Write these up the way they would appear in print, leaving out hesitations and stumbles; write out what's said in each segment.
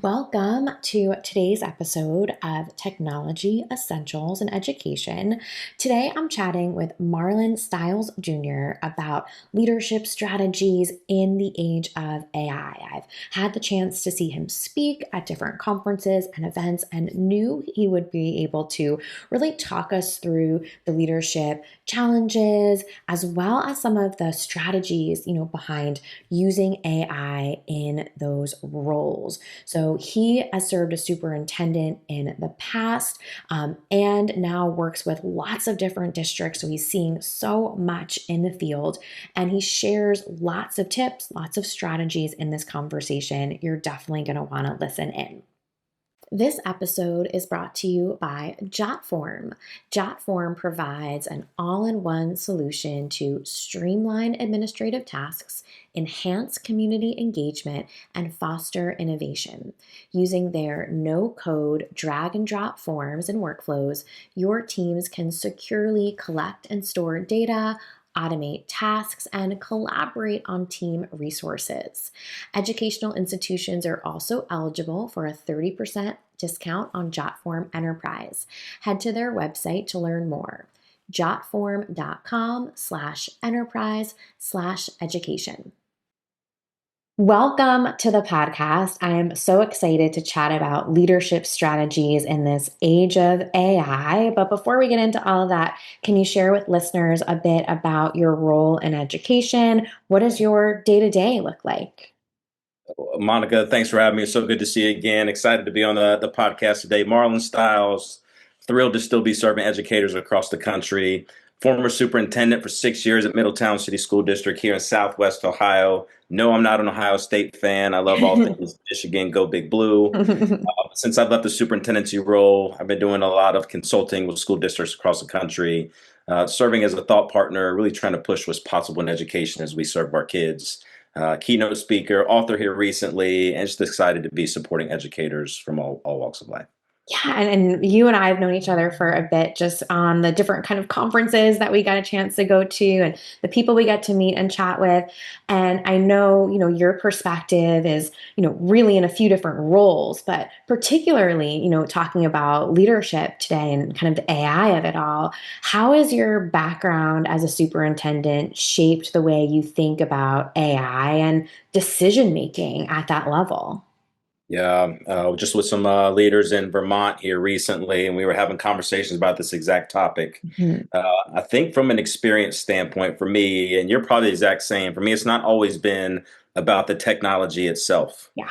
Welcome to today's episode of Technology Essentials in Education. Today I'm chatting with Marlon Styles Jr. about leadership strategies in the age of AI. I've had the chance to see him speak at different conferences and events and knew he would be able to really talk us through the leadership challenges as well as some of the strategies, behind using AI in those roles. So he has served as superintendent in the past and now works with lots of different districts. So he's seeing so much in the field and he shares lots of tips, lots of strategies in this conversation. You're definitely going to want to listen in. This episode is brought to you by JotForm. JotForm provides an all-in-one solution to streamline administrative tasks, enhance community engagement, and foster innovation. Using their no-code drag-and-drop forms and workflows, your teams can securely collect and store data, automate tasks, and collaborate on team resources. Educational institutions are also eligible for a 30% discount on JotForm Enterprise. Head to their website to learn more. jotform.com/enterprise/education. Welcome to the podcast. I am so excited to chat about leadership strategies in this age of AI. But before we get into all of that, can you share with listeners a bit about your role in education? What does your day-to-day look like? Monica, thanks for having me. It's so good to see you again. Excited to be on the podcast today. Marlon Styles, thrilled to still be serving educators across the country. Former superintendent for 6 years at Middletown City School District here in Southwest Ohio. No, I'm not an Ohio State fan. I love all things Michigan, go Big Blue. Since I've left the superintendency role, I've been doing a lot of consulting with school districts across the country, serving as a thought partner, really trying to push what's possible in education as we serve our kids. Keynote speaker, author here recently, and just excited to be supporting educators from all walks of life. Yeah, and you and I have known each other for a bit just on the different kind of conferences that we got a chance to go to and the people we get to meet and chat with. And I know, your perspective is, really in a few different roles, but particularly, talking about leadership today and kind of the AI of it all. How has your background as a superintendent shaped the way you think about AI and decision making at that level? Yeah, just with some leaders in Vermont here recently, and we were having conversations about this exact topic. Mhm. I think from an experience standpoint, for me, and you're probably the exact same, for me, it's not always been about the technology itself. Yeah.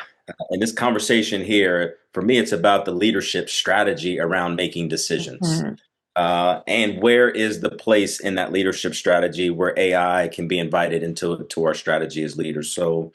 In this conversation here, for me, it's about the leadership strategy around making decisions. Mhm. And where is the place in that leadership strategy where AI can be invited into our strategy as leaders? So,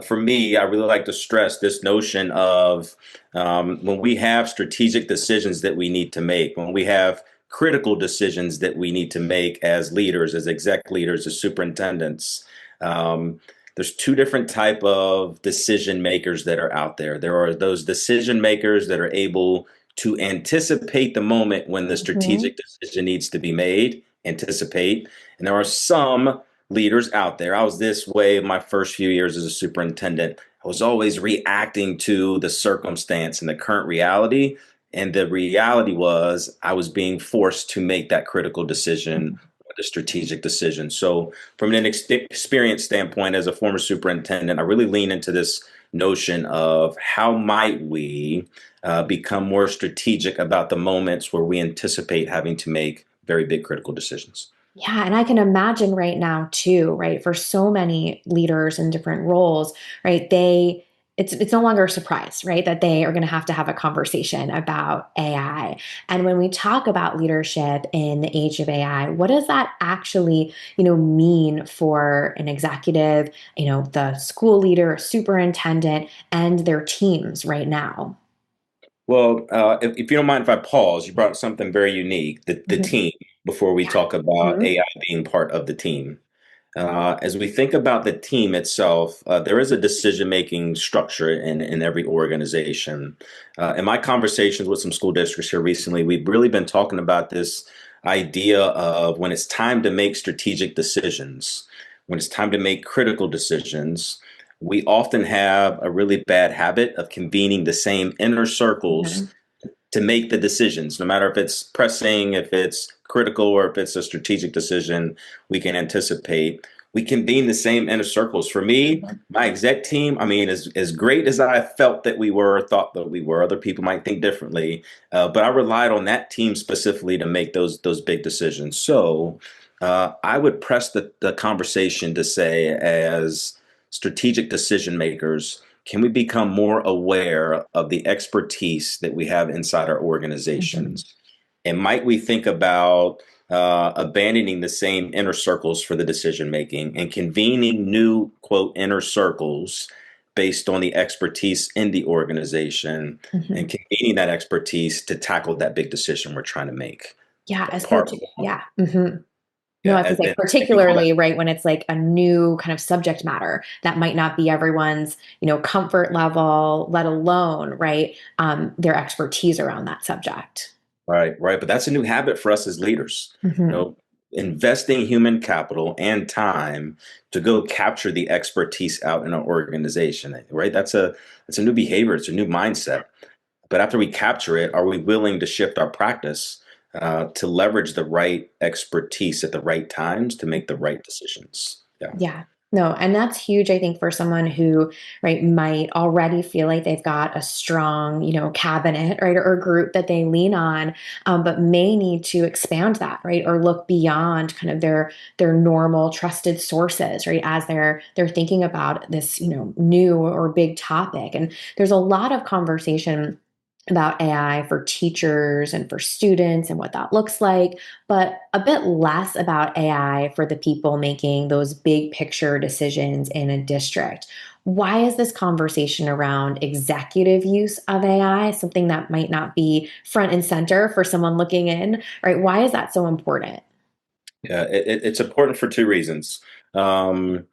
for me, I really like to stress this notion of when we have strategic decisions that we need to make, when we have critical decisions that we need to make as leaders, as exec leaders, as superintendents. There's two different type of decision makers that are out there. There are those decision makers that are able to anticipate the moment when the Mhm. strategic decision needs to be made, anticipate. And there are some leaders out there. I was this way my first few years as a superintendent. I was always reacting to the circumstance and the current reality. And the reality was I was being forced to make that critical decision, or the strategic decision. So, from an experience standpoint, as a former superintendent, I really lean into this notion of how might we become more strategic about the moments where we anticipate having to make very big critical decisions. Yeah, and I can imagine right now too, right? For so many leaders in different roles, right? It's no longer a surprise, right? That they are going to have a conversation about AI. And when we talk about leadership in the age of AI, what does that actually, mean for an executive, the school leader, superintendent, and their teams right now? Well, if you don't mind if I pause, you brought up something very unique, the Mhm. team, before we Yeah. talk about Mhm. AI being part of the team. As we think about the team itself, there is a decision-making structure in every organization. In my conversations with some school districts here recently, we've really been talking about this idea of when it's time to make strategic decisions, when it's time to make critical decisions, we often have a really bad habit of convening the same inner circles Mhm. to make the decisions, no matter if it's pressing, if it's critical, or if it's a strategic decision we can anticipate. We convene the same inner circles. For me, Mhm. my exec team, I mean, as great as I felt that we were, thought that we were, other people might think differently, but I relied on that team specifically to make those big decisions. So I would press the conversation to say, as strategic decision makers, can we become more aware of the expertise that we have inside our Mhm. organizations? And might we think about abandoning the same inner circles for the decision making and convening new, quote, inner circles based on the expertise in the organization and Mhm. convening that expertise to tackle that big decision we're trying to make? Yeah, as Part one. yeah. Mhm. No, Yeah. I was gonna say, And you go back. particularly, right, when it's like a new kind of subject matter that might not be everyone's, comfort level, let alone, right, their expertise around that subject. Right, right. But that's a new habit for us as leaders. You Mhm. know, investing human capital and time to go capture the expertise out in our organization. Right. That's a new behavior. It's a new mindset. But after we capture it, are we willing to shift our practice to leverage the right expertise at the right times to make the right decisions? Yeah. Yeah. No, and that's huge, I think, for someone who, right, might already feel like they've got a strong, cabinet, right, or group that they lean on, but may need to expand that, right, or look beyond kind of their normal trusted sources, right, as they're thinking about this, new or big topic. And there's a lot of conversation about AI for teachers and for students and what that looks like, but a bit less about AI for the people making those big picture decisions in a district. Why is this conversation around executive use of AI something that might not be front and center for someone looking in, right? Why is that so important? Yeah. It's important for two reasons. Um,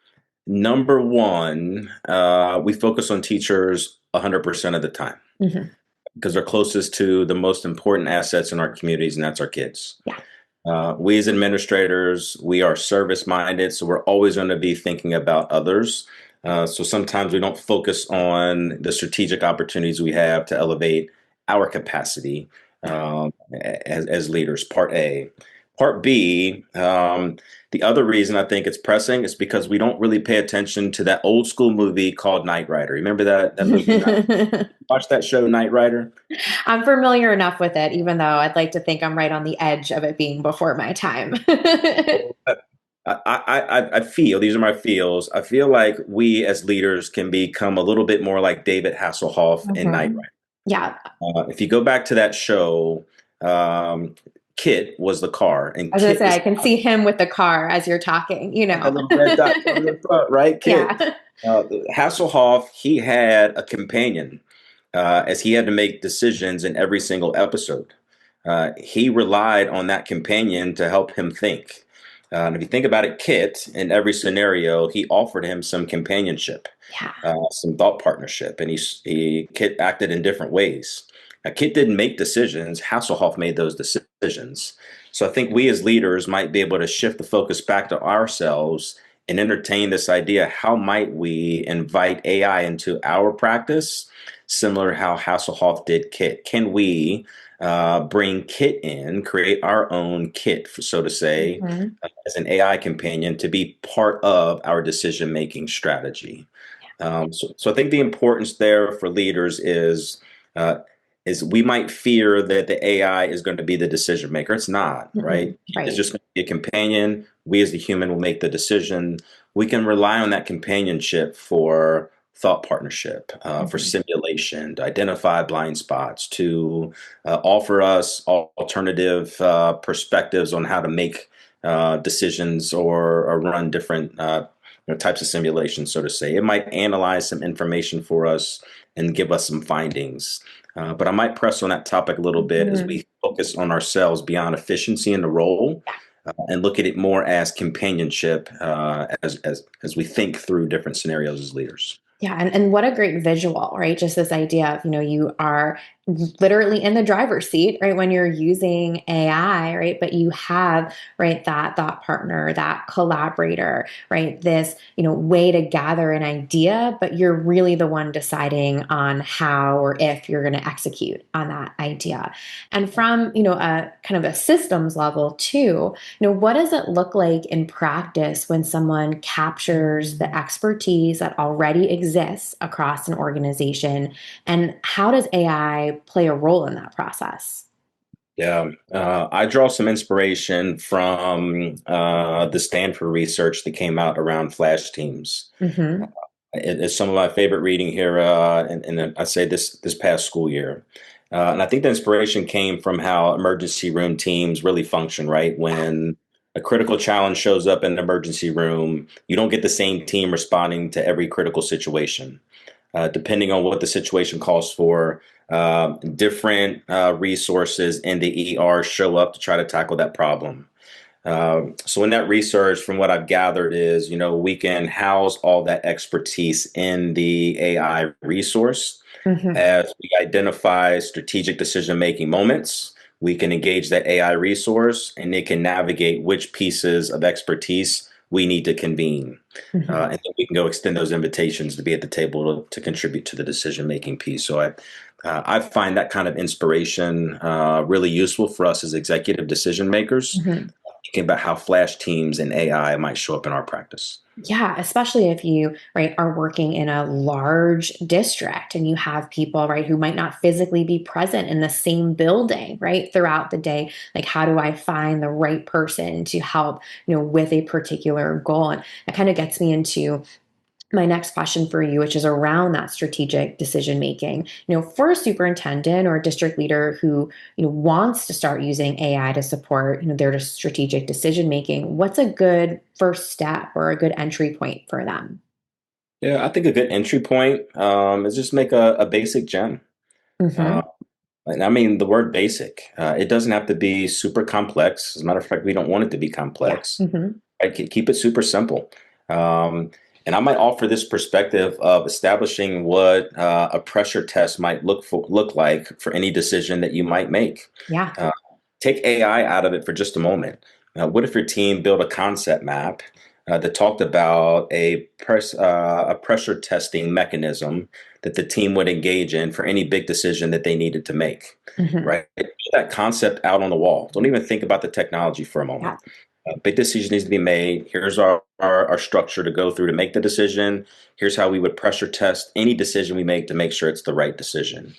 Number one, we focus on teachers 100% of the time Hmm. because they're closest to the most important assets in our communities, and that's our kids. Yeah. We as administrators, we are service minded, so we're always going to be thinking about others. So sometimes we don't focus on the strategic opportunities we have to elevate our capacity Yeah. as leaders. Part A. Part B, the other reason I think it's pressing is because we don't really pay attention to that old school movie called Knight Rider. Remember that movie? Watch that show, Knight Rider. I'm familiar enough with it, even though I'd like to think I'm right on the edge of it being before my time. I feel these are my feels. I feel like we as leaders can become a little bit more like David Hasselhoff in Knight Mhm. Yeah. Rider. If you go back to that show, um, Kit was the car, I and was gonna Kit say, is I can see him with the car as you're talking. that little red dot on the front, right? Kit. Yeah. Uh, Hasselhoff, he had a companion as he had to make decisions in every single episode. He relied on that companion to help him think. And if you think about it, Kit, in every scenario, he offered him some companionship, Yeah. some thought partnership, and Kit acted in different ways. Kit didn't make decisions; Hasselhoff made those decisions. So I think we as leaders might be able to shift the focus back to ourselves and entertain this idea: how might we invite AI into our practice, similar to how Hasselhoff did Kit? Can we bring Kit in, create our own Kit, so to say, Mhm. as an AI companion to be part of our decision making strategy? So I think the importance there for leaders uh, is we might fear that the AI is going to be the decision maker. It's not, right? Mhm. It's Right. just going to be a companion. We as the human will make the decision. We can rely on that companionship for thought partnership, for Mhm. simulation, to identify blind spots, to offer us alternative perspectives on how to make decisions or run different types of simulations, so to say. It might analyze some information for us and give us some findings. But I might press on that topic a little bit as Mhm. we focus on ourselves beyond efficiency in the role and look at it more as companionship as we think through different scenarios as leaders. Yeah, and what a great visual, right? Just this idea of, you are literally in the driver's seat, right? When you're using AI, right? But you have, right, that thought partner, that collaborator, right? This, way to gather an idea, but you're really the one deciding on how or if you're going to execute on that idea. And from, a kind of a systems level too, what does it look like in practice when someone captures the expertise that already exists across an organization, and how does AI play a role in that process? Yeah, I draw some inspiration from the Stanford research that came out around flash teams. Hmm. It's some of my favorite reading here, and I say this past school year. And I think the inspiration came from how emergency room teams really function, right? When a critical challenge shows up in the emergency room, you don't get the same team responding to every critical situation. Depending on what the situation calls for, different resources in the ER show up to try to tackle that problem. So in that research, from what I've gathered is, we can house all that expertise in the AI resource. Hmm. As we identify strategic decision-making moments, we can engage that AI resource and it can navigate which pieces of expertise we need to convene. Hmm. And then we can go extend those invitations to be at the table to contribute to the decision-making piece. So I find that kind of inspiration really useful for us as executive decision makers, Hmm. thinking about how flash teams and AI might show up in our practice. Yeah, especially if you, right, are working in a large district and you have people, right, who might not physically be present in the same building, right, throughout the day. Like, how do I find the right person to help, with a particular goal? And that kind of gets me into my next question for you, which is around that strategic decision making. For a superintendent or a district leader who wants to start using AI to support their strategic decision making, what's a good first step or a good entry point for them? Yeah, I think a good entry point is just make a basic gem. Uh, Hmm. and I mean, the word basic, it doesn't have to be super complex. As a matter of fact, we don't want it to be Yeah. complex. Hmm. Right? Keep it super simple. Um, and I might offer this perspective of establishing what a pressure test might look like for any decision that you might make. Yeah. Uh, Take AI out of it for just a moment. What if your team built a concept map that talked about a pressure testing mechanism that the team would engage in for any big decision that they needed to make? Hmm. Right, put that concept out on the wall. Don't even think about the technology for a moment. Yeah. Big decision needs to be made. Here's our structure to go through to make the decision. Here's how we would pressure test any decision we make to make sure it's the right decision.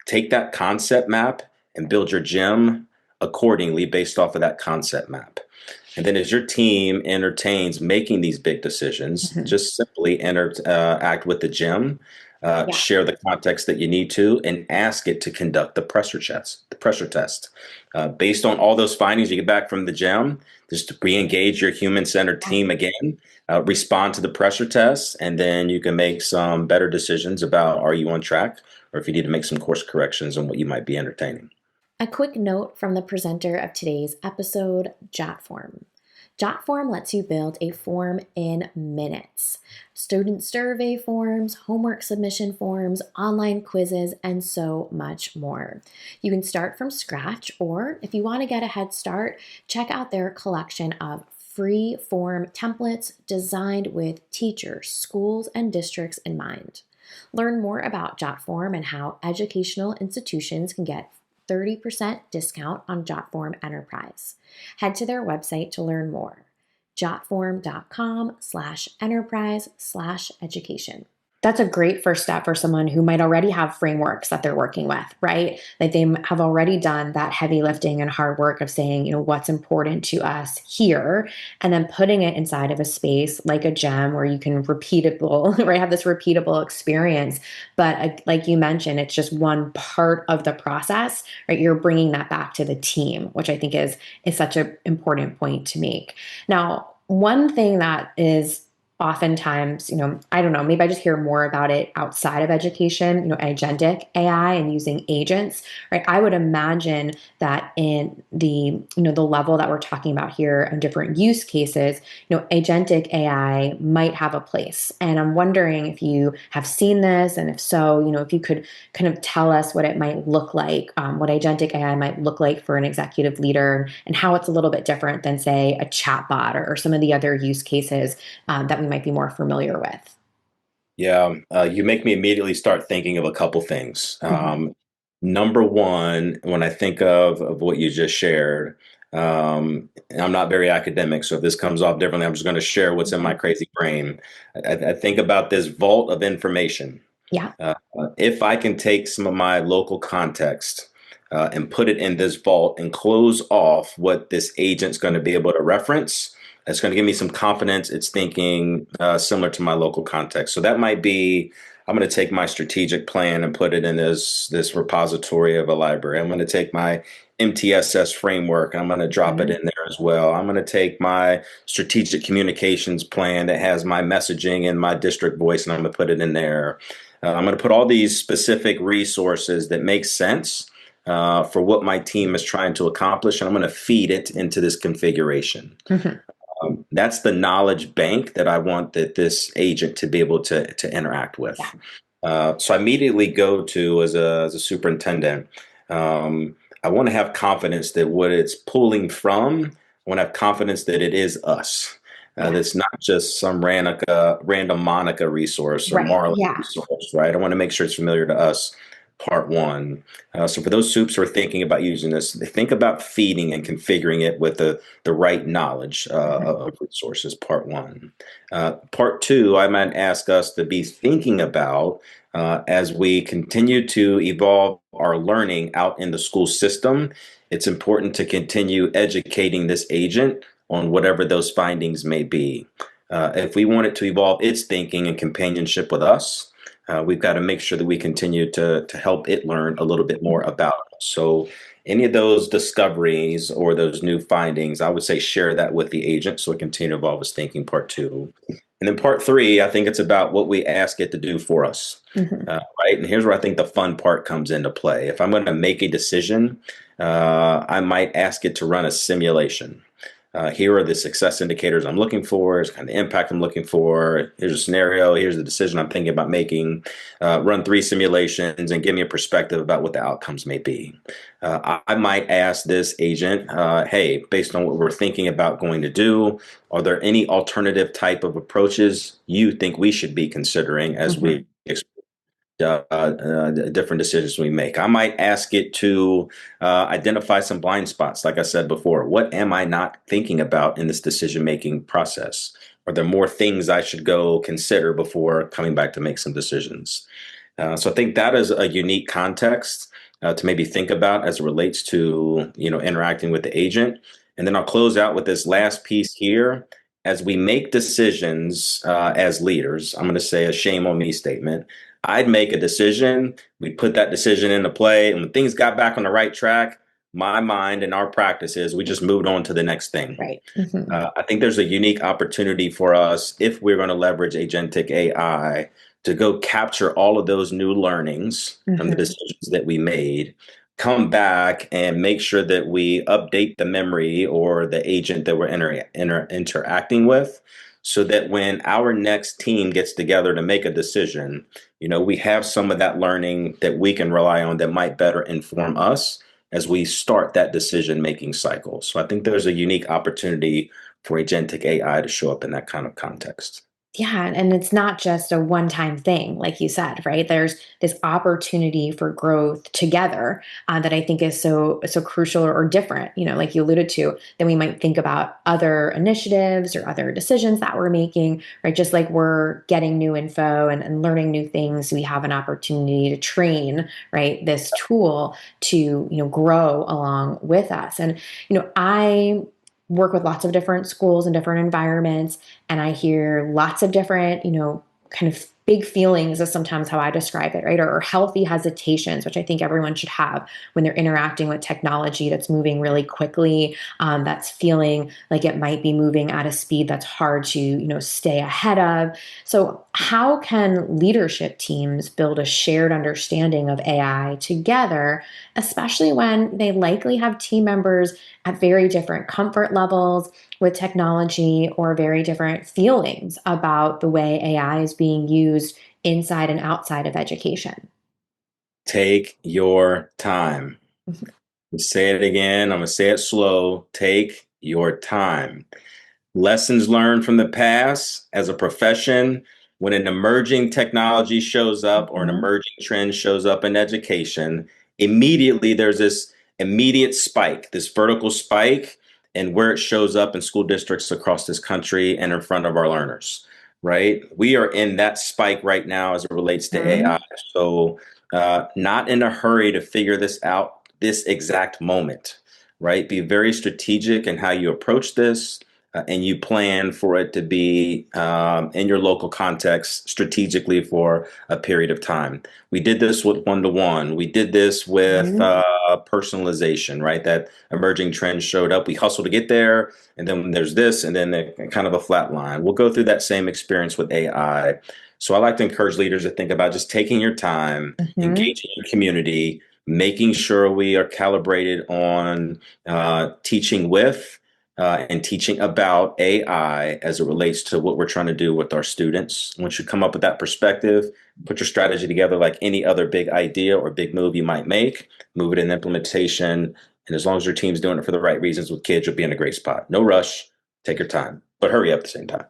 Take that concept map and build your gym accordingly based off of that concept map. And then as your team entertains making these big decisions, Hmm. just simply act with the gym, Yeah. share the context that you need to, and ask it to conduct the pressure test. Based on all those findings you get back from the gym, just to re-engage your human-centered Yeah. team again, respond to the pressure test, and then you can make some better decisions about are you on track or if you need to make some course corrections on what you might be entertaining. A quick note from the presenter of today's episode, JotForm. JotForm lets you build a form in minutes. Student survey forms, homework submission forms, online quizzes, and so much more. You can start from scratch, or if you want to get a head start, check out their collection of free form templates designed with teachers, schools, and districts in mind. Learn more about JotForm and how educational institutions can get 30% discount on JotForm Enterprise. Head to their website to learn more. jotform.com/enterprise/education. That's a great first step for someone who might already have frameworks that they're working with, right? Like they have already done that heavy lifting and hard work of saying, what's important to us here, and then putting it inside of a space like a gem where you can repeatable, right? Have this repeatable experience. But like you mentioned, it's just one part of the process, right? You're bringing that back to the team, which I think is such an important point to make. Now, one thing that is oftentimes, I don't know, maybe I just hear more about it outside of education, agentic AI and using agents, right? I would imagine that in the level that we're talking about here and different use cases, agentic AI might have a place. And I'm wondering if you have seen this, and if so, if you could kind of tell us what it might look like, what agentic AI might look like for an executive leader, and how it's a little bit different than, say, a chatbot or some of the other use cases that we might be more familiar with. Yeah, you make me immediately start thinking of a couple things. Mhm. Number one, when I think of what you just shared, and I'm not very academic, so if this comes off differently, I'm just going to share what's in my Mhm. crazy brain. I think about this vault of information. Yeah. If I can take some of my local context and put it in this vault and close off what this agent's going to be able to reference, it's going to give me some confidence. It's thinking similar to my local context. So that might be, I'm going to take my strategic plan and put it in this repository of a library. I'm going to take my MTSS framework and I'm going to drop it Mhm. in there as well. I'm going to take my strategic communications plan that has my messaging and my district voice and I'm going to put it in there. I'm going to put all these specific resources that make sense for what my team is trying to accomplish, and I'm going to feed it into this configuration. Mhm. That's the knowledge bank that I want that this agent to be able to interact Yeah. with. So I immediately go to as a superintendent. I want to have confidence that what it's pulling from, I want to have confidence that it is us. Yeah. That's not just some random Monica resource or Right. Marlon Yeah. resource, right? I want to make sure it's familiar to us. Part one. So for those soups who are thinking about using this, they think about feeding and configuring it with the right knowledge Mhm. of resources. Part one. Part two, I might ask us to be thinking about as we continue to evolve our learning out in the school system. It's important to continue educating this agent on whatever those findings may be. If we want it to evolve its thinking and companionship with us, we've got to make sure that we continue to help it learn a little bit more about us. So any of those discoveries or those new findings, I would say share that with the agent so it continue to evolve its thinking, part two. And then part three, I think it's about what we ask it to do for us. Mhm. Right. And here's where I think the fun part comes into play. If I'm going to make a decision, I might ask it to run a simulation. Here are the success indicators I'm looking for. Here's kind of the impact I'm looking for. Here's a scenario. Here's the decision I'm thinking about making. Run three simulations and give me a perspective about what the outcomes may be. I might ask this agent, hey, based on what we're thinking about going to do, are there any alternative type of approaches you think we should be considering as Mhm. we explore different decisions we make? I might ask it to identify some blind spots. Like I said before, what am I not thinking about in this decision making process? Are there more things I should go consider before coming back to make some decisions? So I think that is a unique context to maybe think about as it relates to interacting with the agent. And then I'll close out with this last piece here. As we make decisions as leaders, I'm going to say a shame on me statement. I'd make a decision. We put that decision into play, and when things got back on the right track, my mind and our practices, we just moved on to the next thing. Right. Mhm. I think there's a unique opportunity for us if we're going to leverage agentic AI to go capture all of those new learnings from the Mhm. decisions that we made, come back and make sure that we update the memory or the agent that we're interacting with so that when our next team gets together to make a decision, we have some of that learning that we can rely on that might better inform us as we start that decision making cycle. So I think there's a unique opportunity for agentic AI to show up in that kind of context. Yeah, and it's not just a one-time thing, like you said, right? There's this opportunity for growth together that I think is so crucial or different, like you alluded to, than we might think about other initiatives or other decisions that we're making, right? Just like we're getting new info and learning new things, we have an opportunity to train, right, this tool to grow along with us. And I work with lots of different schools and different environments, and I hear lots of different, kind of big feelings is sometimes how I describe it, right? Or healthy hesitations, which I think everyone should have when they're interacting with technology that's moving really quickly, that's feeling like it might be moving at a speed that's hard to, stay ahead of. So, how can leadership teams build a shared understanding of AI together, especially when they likely have team members at very different comfort levels with technology or very different feelings about the way AI is being used inside and outside of education? Take your time. Say it again. I'm going to say it slow. Take your time. Lessons learned from the past as a profession. When an emerging technology shows up or an Mhm. emerging trend shows up in education, immediately there's this immediate spike, this vertical spike, and where it shows up in school districts across this country and in front of our learners, right? We are in that spike right now as it relates to AI. Mhm. So, not in a hurry to figure this out this exact moment, right? Be very strategic in how you approach this, and you plan for it to be in your local context strategically for a period of time. We did this with one-to-one. We did this with Mhm. personalization, right? That emerging trend showed up. We hustled to get there, and then there's this, and then kind of a flat line. We'll go through that same experience with AI. So I like to encourage leaders to think about just taking your time, Mhm. engaging your community, making sure we are calibrated on teaching with and teaching about AI as it relates to what we're trying to do with our students. Once you come up with that perspective, put your strategy together like any other big idea or big move you might make, move it in implementation. And as long as your team's doing it for the right reasons with kids, you'll be in a great spot. No rush, take your time, but hurry up at the same time.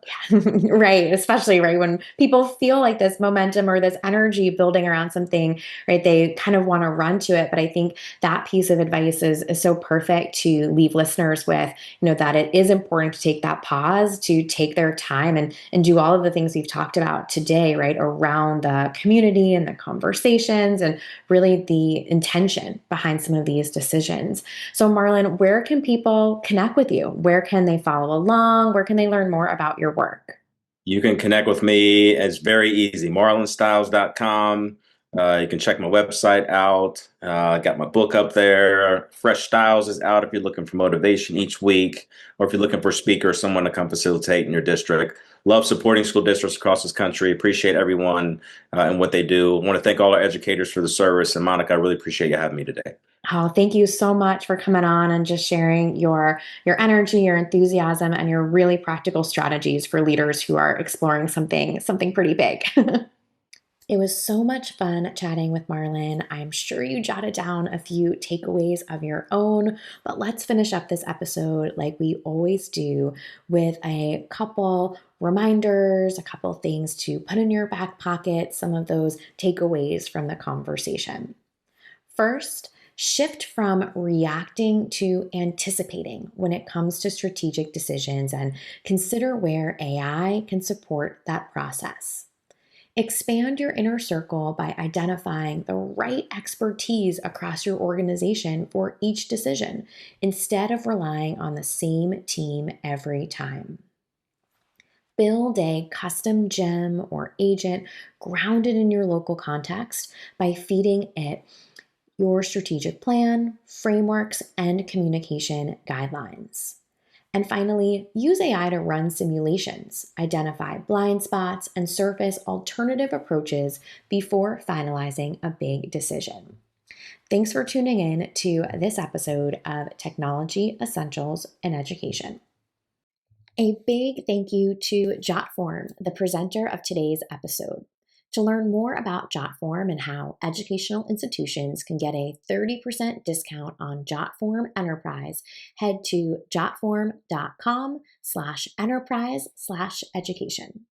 Right, especially right when people feel like this momentum or this energy building around something, right? They kind of want to run to it. But I think that piece of advice is so perfect to leave listeners with, that it is important to take that pause, to take their time and do all of the things we've talked about today, right? Around the community and the conversations and really the intention behind some of these decisions. So, Marlon, where can people connect with you? Where can they follow along? Where can they learn more about your work? You can connect with me. It's very easy. marlonstyles.com. You can check my website out. I got my book up there. Fresh Styles is out if you're looking for motivation each week, or if you're looking for a speaker or someone to come facilitate in your district. Love supporting school districts across this country. Appreciate everyone and what they do. I want to thank all our educators for the service. And Monica, I really appreciate you having me today. Oh, thank you so much for coming on and just sharing your energy, your enthusiasm, and your really practical strategies for leaders who are exploring something pretty big. It was so much fun chatting with Marlon. I'm sure you jotted down a few takeaways of your own, but let's finish up this episode like we always do with a couple reminders, a couple things to put in your back pocket, some of those takeaways from the conversation. First, shift from reacting to anticipating when it comes to strategic decisions and consider where AI can support that process. Expand your inner circle by identifying the right expertise across your organization for each decision instead of relying on the same team every time. Build a custom gem or agent grounded in your local context by feeding it your strategic plan, frameworks, and communication guidelines. And finally, use AI to run simulations, identify blind spots, and surface alternative approaches before finalizing a big decision. Thanks for tuning in to this episode of Technology Essentials in Education. A big thank you to Jotform, the presenter of today's episode. To learn more about Jotform and how educational institutions can get a 30% discount on Jotform Enterprise, head to jotform.com/enterprise/education.